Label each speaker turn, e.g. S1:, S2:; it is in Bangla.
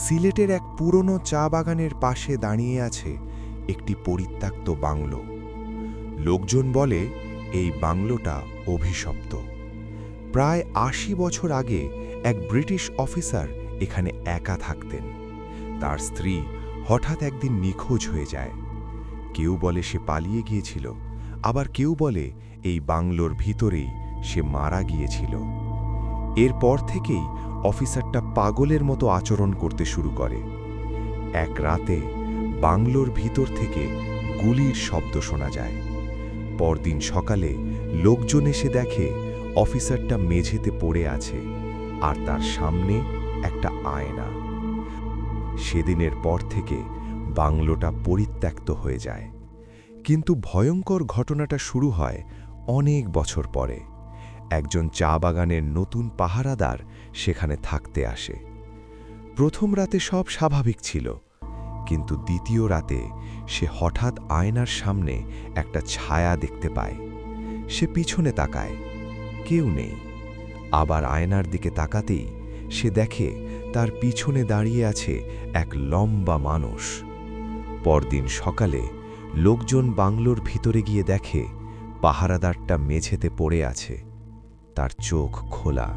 S1: সিলেটের এক পুরনো চা বাগানের পাশে দাঁড়িয়ে আছে একটি পরিত্যক্ত বাংলো। লোকজন বলে এই বাংলোটা অভিশপ্ত। প্রায় ৮০ বছর আগে এক ব্রিটিশ অফিসার এখানে একা থাকতেন। তার স্ত্রী হঠাৎ একদিন নিখোঁজ হয়ে যায়। কেউ বলে সে পালিয়ে গিয়েছিল, আবার কেউ বলে এই বাংলোর ভিতরেই সে মারা গিয়েছিল। এরপর থেকেই অফিসারটা পাগলের মতো আচরণ করতে শুরু করে। এক রাতে বাংলোর ভিতর থেকে গুলির শব্দ শোনা যায়। পরদিন সকালে লোকজন এসে দেখে অফিসারটা মেঝেতে পড়ে আছে, আর তার সামনে একটা আয়না। সেদিনের পর থেকে বাংলোটা পরিত্যক্ত হয়ে যায়। কিন্তু ভয়ঙ্কর ঘটনাটা শুরু হয় অনেক বছর পরে। একজন চা বাগানের নতুন পাহারাদার সেখানে থাকতে আসে। প্রথম রাতে সব স্বাভাবিক ছিল, কিন্তু দ্বিতীয় রাতে সে হঠাৎ আয়নার সামনে একটা ছায়া দেখতে পায়। সে পিছনে তাকায়, কেউ নেই। আবার আয়নার দিকে তাকাতেই সে দেখে তার পিছনে দাঁড়িয়ে আছে এক লম্বা মানুষ। পরদিন সকালে লোকজন বাংলোর ভিতরে গিয়ে দেখে পাহারাদারটা মেঝেতে পড়ে আছে, তার চোখ খোলা।